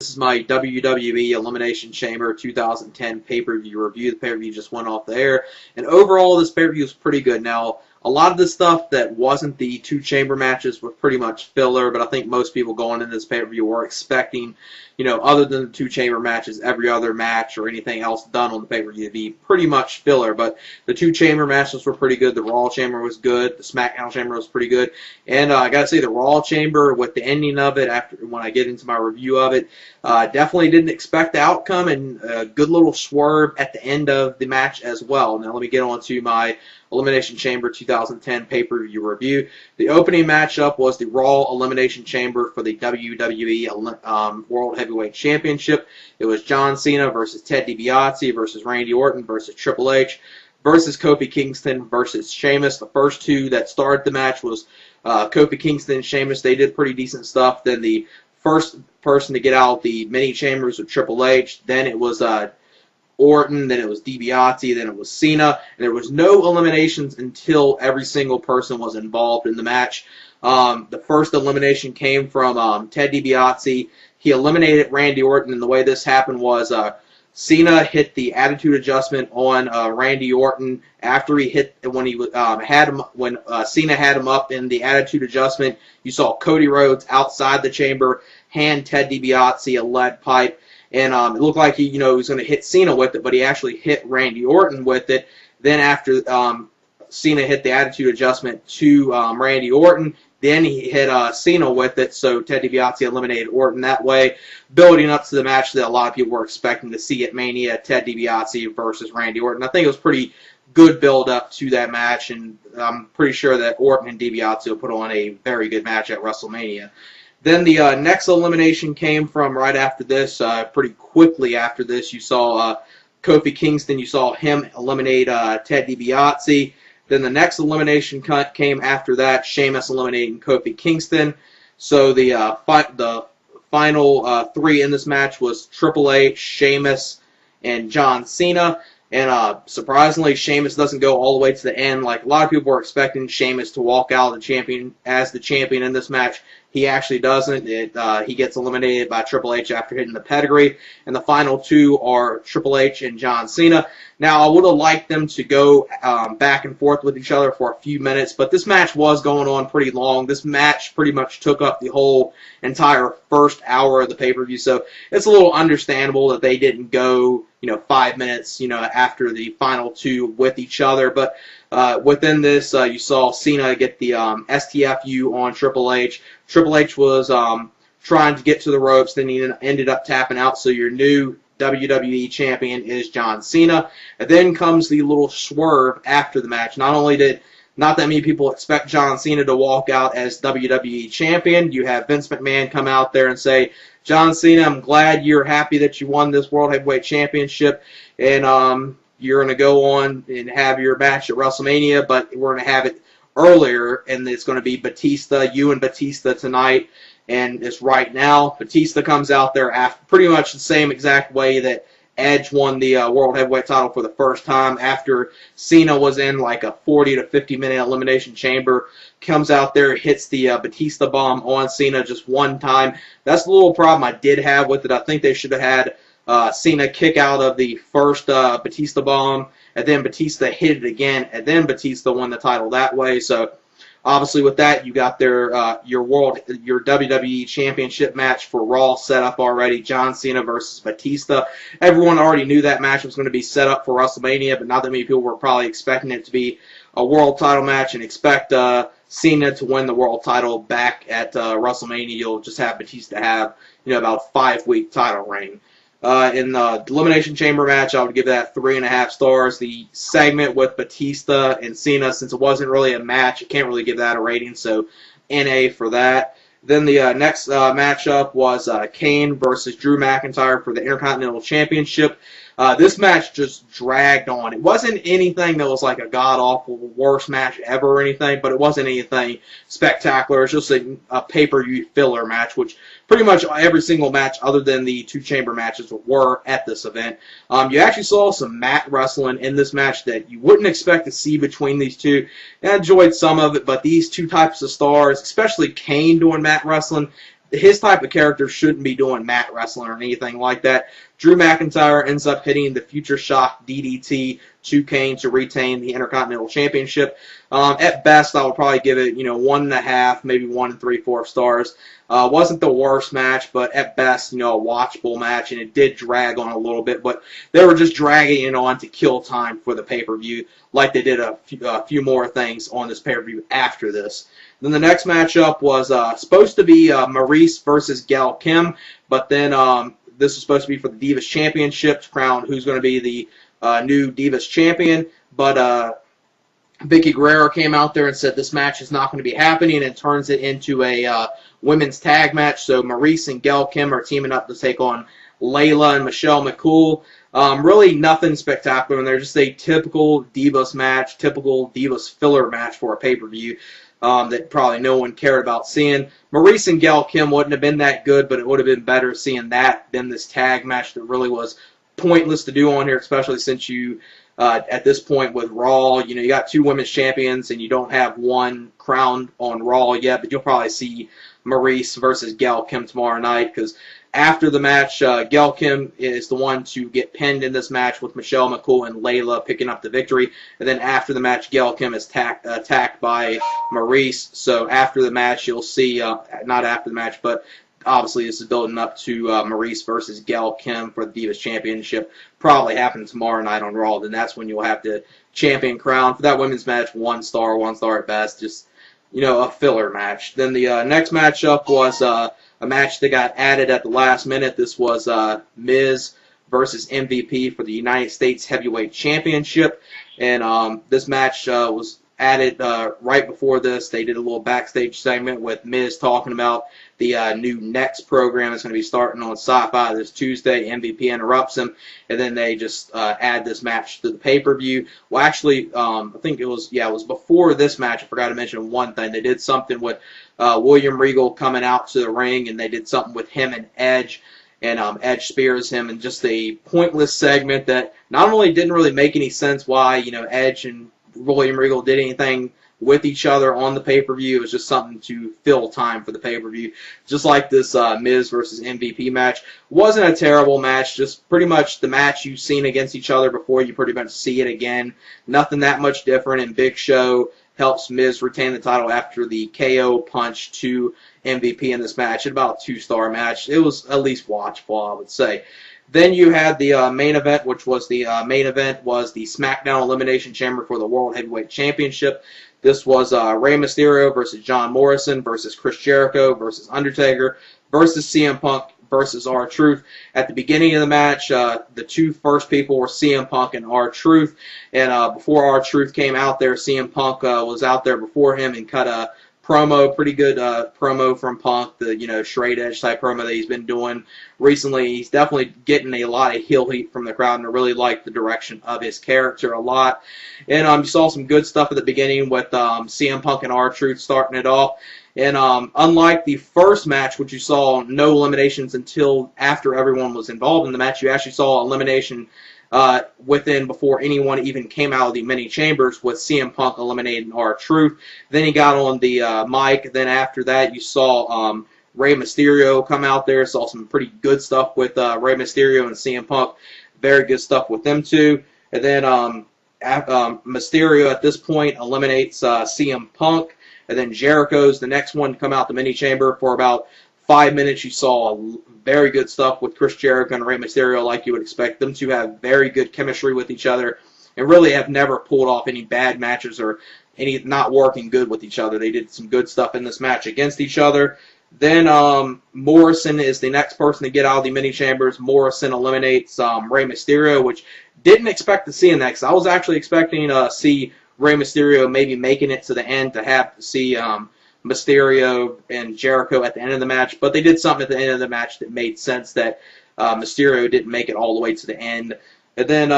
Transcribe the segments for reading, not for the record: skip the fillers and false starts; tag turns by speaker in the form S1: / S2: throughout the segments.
S1: This is my WWE Elimination Chamber 2010 pay-per-view review. The pay-per-view just went off the air, and overall this pay-per-view was pretty good. Now, a lot of the stuff that wasn't the two chamber matches was pretty much filler, but I think most people going into this pay-per-view were expecting, other than the two chamber matches, every other match or anything else done on the pay-per-view to be pretty much filler. But the two chamber matches were pretty good. The Raw chamber was good. The SmackDown chamber was pretty good. And I gotta say, the Raw chamber, with the ending of it, when I get into my review of it, definitely didn't expect the outcome, and a good little swerve at the end of the match as well. Now let me get on to my Elimination Chamber 2010 pay-per-view review. The opening matchup was the Raw Elimination Chamber for the WWE World Heavyweight Championship. It was John Cena versus Ted DiBiase versus Randy Orton versus Triple H versus Kofi Kingston versus Sheamus. The first two that started the match was Kofi Kingston and Sheamus. They did pretty decent stuff. Then the first person to get out the mini chambers was Triple H. Then it was Orton, then it was DiBiase, then it was Cena, and there was no eliminations until every single person was involved in the match. The first elimination came from Ted DiBiase. He eliminated Randy Orton, and the way this happened was Cena hit the attitude adjustment on Randy Orton after he hit when he had him when Cena had him up in the attitude adjustment. You saw Cody Rhodes outside the chamber hand Ted DiBiase a lead pipe. And it looked like he was going to hit Cena with it, but he actually hit Randy Orton with it. Then after Cena hit the attitude adjustment to Randy Orton, then he hit Cena with it, so Ted DiBiase eliminated Orton that way, building up to the match that a lot of people were expecting to see at Mania, Ted DiBiase versus Randy Orton. I think it was pretty good build-up to that match, and I'm pretty sure that Orton and DiBiase will put on a very good match at WrestleMania. Then the next elimination came from right after this. Pretty quickly after this, you saw Kofi Kingston. You saw him eliminate Ted DiBiase. Then the next elimination came after that, Sheamus eliminating Kofi Kingston. So the final three in this match was Triple H, Sheamus, and John Cena. And surprisingly, Sheamus doesn't go all the way to the end. Like a lot of people were expecting Sheamus to walk out as the champion in this match. He actually doesn't. He gets eliminated by Triple H after hitting the pedigree. And the final two are Triple H and John Cena. Now, I would have liked them to go back and forth with each other for a few minutes, but this match was going on pretty long. This match pretty much took up the whole entire first hour of the pay-per-view, so it's a little understandable that they didn't go 5 minutes after the final two with each other. But within this, you saw Cena get the STFU on Triple H. Triple H was trying to get to the ropes, then he ended up tapping out, so your new WWE champion is John Cena. And then comes the little swerve after the match. Not only did not that many people expect John Cena to walk out as WWE champion, you have Vince McMahon come out there and say, John Cena, I'm glad you're happy that you won this World Heavyweight Championship, and you're going to go on and have your match at WrestleMania, but we're going to have it earlier, and it's going to be you and Batista tonight, and it's right now. Batista comes out there after pretty much the same exact way that Edge won the World Heavyweight title for the first time, after Cena was in like a 40 to 50 minute elimination chamber. Comes out there, hits the Batista bomb on Cena just one time. That's the little problem I did have with it. I think they should have had Cena kick out of the first Batista bomb, and then Batista hit it again, and then Batista won the title that way. So obviously with that, you got your WWE Championship match for Raw set up already. John Cena versus Batista. Everyone already knew that match was going to be set up for WrestleMania, but not that many people were probably expecting it to be a world title match and expect Cena to win the world title back at WrestleMania. You'll just have Batista have about a 5-week title reign. In the Elimination Chamber match, I would give that 3.5 stars. The segment with Batista and Cena, since it wasn't really a match, I can't really give that a rating, so NA for that. Then the next matchup was Kane versus Drew McIntyre for the Intercontinental Championship. This match just dragged on. It wasn't anything that was like a god-awful worst match ever or anything, but it wasn't anything spectacular. It's just a pay-per-view filler match, which pretty much every single match other than the two chamber matches were at this event. You actually saw some mat wrestling in this match that you wouldn't expect to see between these two. I enjoyed some of it, but these two types of stars, especially Kane doing mat wrestling, his type of character shouldn't be doing mat wrestling or anything like that. Drew McIntyre ends up hitting the Future Shock DDT to Kane to retain the Intercontinental Championship. At best, I would probably give it, 1.5, maybe 1 3/4 stars. Wasn't the worst match, but at best, a watchable match, and it did drag on a little bit, but they were just dragging it on to kill time for the pay-per-view, like they did a few more things on this pay-per-view after this. Then the next matchup was supposed to be Maurice versus Gail Kim, but then this was supposed to be for the Divas Championship to crown who's going to be the new Divas Champion, but Vicky Guerrero came out there and said this match is not going to be happening and turns it into a women's tag match. So Maurice and Gail Kim are teaming up to take on Layla and Michelle McCool. Really nothing spectacular, and they're just a typical Divas match, typical Divas filler match for a pay-per-view that probably no one cared about seeing. Maurice and Gail Kim wouldn't have been that good, but it would have been better seeing that than this tag match that really was pointless to do on here, especially since you, at this point with Raw, you got 2 women's champions and you don't have one crowned on Raw yet, but you'll probably see Maurice versus Gail Kim tomorrow night, because after the match, Gail Kim is the one to get pinned in this match with Michelle McCool and Layla picking up the victory. And then after the match, Gail Kim is attacked by Maurice. So after the match, you'll see, not after the match, but obviously this is building up to Maurice versus Gail Kim for the Divas Championship. Probably happen tomorrow night on Raw. Then that's when you'll have the champion crown. For that women's match, 1 star at best. Just, a filler match. Then the next matchup was a match that got added at the last minute. This was Miz versus MVP for the United States Heavyweight Championship. And this match was added right before this. They did a little backstage segment with Miz talking about the new Next program that's going to be starting on Sci-Fi this Tuesday. MVP interrupts him, and then they just add this match to the pay-per-view. Well, actually, I think it was before this match. I forgot to mention one thing. They did something with William Regal coming out to the ring, and they did something with him and Edge. And Edge spears him, and just a pointless segment that not only didn't really make any sense why Edge and William Regal did anything with each other on the pay-per-view. It was just something to fill time for the pay-per-view. Just like this Miz versus MVP match. Wasn't a terrible match, just pretty much the match you've seen against each other before. You pretty much see it again. Nothing that much different, and Big Show helps Miz retain the title after the KO punch to MVP in this match. About a 2-star match. It was at least watchable, I would say. Then you had the main event, which was the the SmackDown Elimination Chamber for the World Heavyweight Championship. This was Rey Mysterio versus John Morrison versus Chris Jericho versus Undertaker versus CM Punk versus R-Truth. At the beginning of the match, the 2 first people were CM Punk and R-Truth. And before R-Truth came out there, CM Punk was out there before him and cut a promo, pretty good promo from Punk, the straight edge type promo that he's been doing recently. He's definitely getting a lot of heel heat from the crowd, and I really like the direction of his character a lot. And you saw some good stuff at the beginning with CM Punk and R-Truth starting it off. And unlike the first match, which you saw no eliminations until after everyone was involved in the match, you actually saw elimination before anyone even came out of the mini chambers, with CM Punk eliminating R-Truth. Then he got on the mic. Then after that, you saw Rey Mysterio come out there. Saw some pretty good stuff with Rey Mysterio and CM Punk. Very good stuff with them two. And then Mysterio at this point eliminates CM Punk. And then Jericho's the next one to come out the mini chamber. For about 5 minutes, you saw very good stuff with Chris Jericho and Rey Mysterio, like you would expect. Them to have very good chemistry with each other, and really have never pulled off any bad matches or any not working good with each other. They did some good stuff in this match against each other. Then Morrison is the next person to get out of the mini chambers. Morrison eliminates Rey Mysterio, which didn't expect to see in that, because I was actually expecting to see Rey Mysterio maybe making it to the end, to have to see Mysterio and Jericho at the end of the match, but they did something at the end of the match that made sense, that Mysterio didn't make it all the way to the end. And then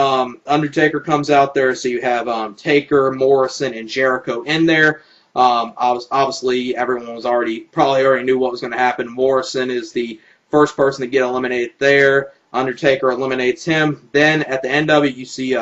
S1: Undertaker comes out there, so you have Taker, Morrison, and Jericho in there. Obviously, everyone was probably already knew what was going to happen. Morrison is the first person to get eliminated there. Undertaker eliminates him. Then at the end of it, you see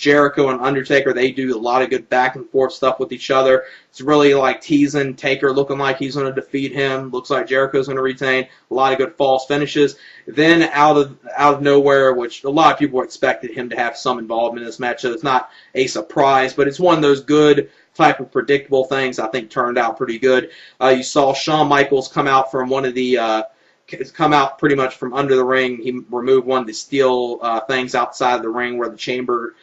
S1: Jericho and Undertaker, they do a lot of good back and forth stuff with each other. It's really like teasing Taker, looking like he's going to defeat him. Looks like Jericho's going to retain. A lot of good false finishes. Then out of nowhere, which a lot of people expected him to have some involvement in this match, so it's not a surprise, but it's one of those good type of predictable things I think turned out pretty good. You saw Shawn Michaels come out from one of the come out pretty much from under the ring. He removed one of the steel things outside the ring where the chamber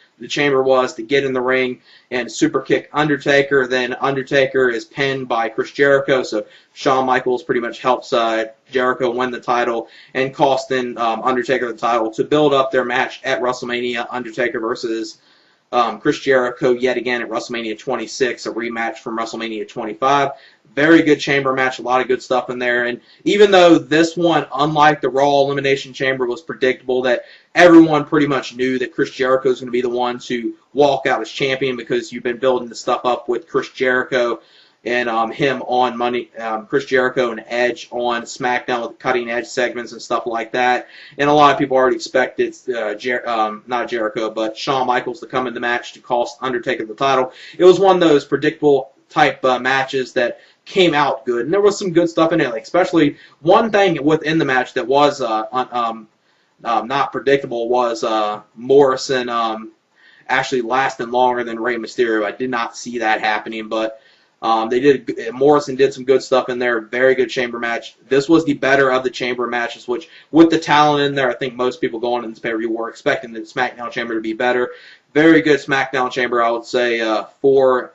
S1: was to get in the ring and super kick Undertaker. Then Undertaker is pinned by Chris Jericho, so Shawn Michaels pretty much helps Jericho win the title and costing Undertaker the title to build up their match at WrestleMania, Undertaker versus Chris Jericho yet again at WrestleMania 26, a rematch from WrestleMania 25. Very good chamber match, a lot of good stuff in there. And even though this one, unlike the Raw Elimination Chamber, was predictable, that everyone pretty much knew that Chris Jericho was going to be the one to walk out as champion because you've been building the stuff up with Chris Jericho and him on Monday, Chris Jericho and Edge on SmackDown with cutting edge segments and stuff like that. And a lot of people already expected not Jericho, but Shawn Michaels to come in the match to cost Undertaker the title. It was one of those predictable type matches that came out good, and there was some good stuff in it. Like especially one thing within the match that was not predictable was Morrison actually lasting longer than Rey Mysterio. I did not see that happening, but Morrison did some good stuff in there. Very good chamber match. This was the better of the chamber matches, which with the talent in there, I think most people going in this pay-per-view were expecting the SmackDown chamber to be better. Very good SmackDown chamber. I would say 4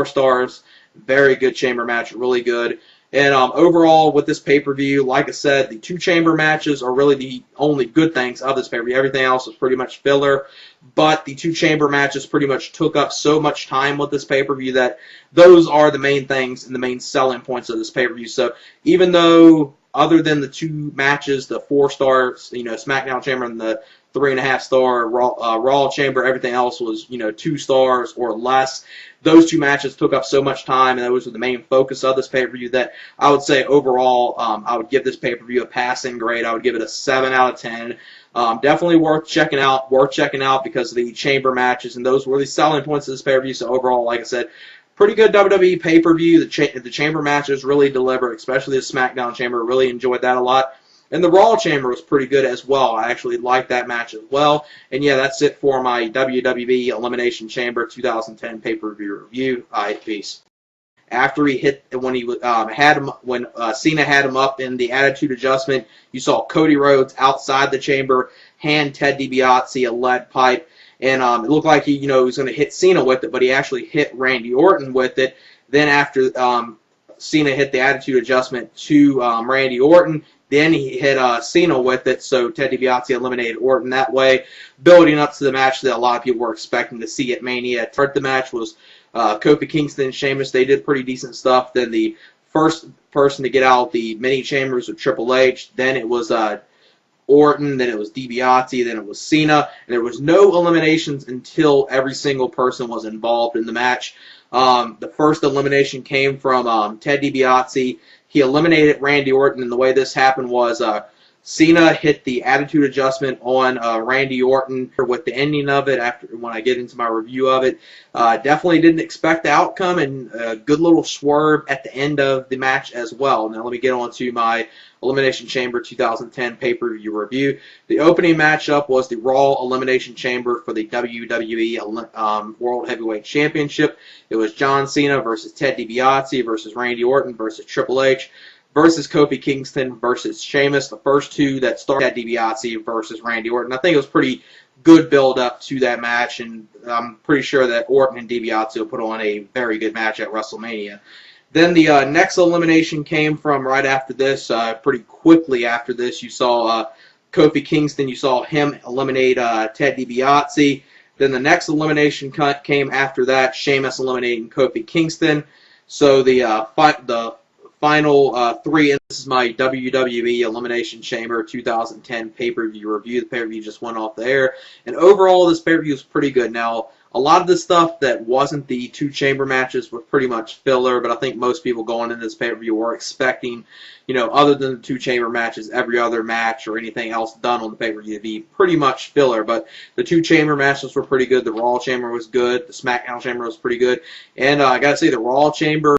S1: stars. Very good chamber match. Really good. And overall, with this pay-per-view, like I said, the 2 chamber matches are really the only good things of this pay-per-view. Everything else was pretty much filler. But the 2 chamber matches pretty much took up so much time with this pay-per-view that those are the main things and the main selling points of this pay-per-view. So even though, other than the 2 matches, the 4 stars, SmackDown chamber and the 3.5-star Raw chamber, everything else was, 2 stars or less. Those 2 matches took up so much time, and those were the main focus of this pay-per-view, that I would say overall, I would give this pay-per-view a passing grade. I would give it a 7 out of 10. Definitely worth checking out because of the chamber matches, and those were the selling points of this pay-per-view. So overall, like I said, pretty good WWE pay-per-view. The chamber matches really deliver, especially the SmackDown chamber. Really enjoyed that a lot. And the Raw chamber was pretty good as well. I actually liked that match as well. And yeah, that's it for my WWE Elimination Chamber 2010 pay-per-view review. Peace. After he hit, when Cena had him up in the Attitude Adjustment, you saw Cody Rhodes outside the chamber hand Ted DiBiase a lead pipe, and it looked like he was going to hit Cena with it, but he actually hit Randy Orton with it. Then after Cena hit the Attitude Adjustment to Randy Orton, then he hit Cena with it, so Ted DiBiase eliminated Orton that way, building up to the match that a lot of people were expecting to see at Mania. The match was Kofi Kingston and Sheamus. They did pretty decent stuff. Then the first person to get out the mini chambers was Triple H. Then it was Orton. Then it was DiBiase. Then it was Cena. And there was no eliminations until every single person was involved in the match. The first elimination came from Ted DiBiase. He eliminated Randy Orton, and the way this happened was Cena hit the Attitude Adjustment on Randy Orton with the ending of it. When I get into my review of it, definitely didn't expect the outcome, and a good little swerve at the end of the match as well. Now let me get on to my Elimination Chamber 2010 pay-per-view review. The opening matchup was the Raw Elimination Chamber for the WWE World Heavyweight Championship. It was John Cena versus Ted DiBiase versus Randy Orton versus Triple H versus Kofi Kingston versus Sheamus. The first 2 that started Ted DiBiase versus Randy Orton. I think it was pretty good build-up to that match, and I'm pretty sure that Orton and DiBiase will put on a very good match at WrestleMania. Then the next elimination came from right after this. Pretty quickly after this, you saw Kofi Kingston. You saw him eliminate Ted DiBiase. Then the next elimination came after that, Sheamus eliminating Kofi Kingston. So the final 3, and this is my WWE Elimination Chamber 2010 pay-per-view review. The pay-per-view just went off the air, and overall this pay-per-view was pretty good. Now, a lot of the stuff that wasn't the 2 chamber matches was pretty much filler, but I think most people going into this pay-per-view were expecting, other than the 2 chamber matches, every other match or anything else done on the pay-per-view to be pretty much filler. But the 2 chamber matches were pretty good. The Raw chamber was good. The SmackDown chamber was pretty good. And I got to say, the Raw chamber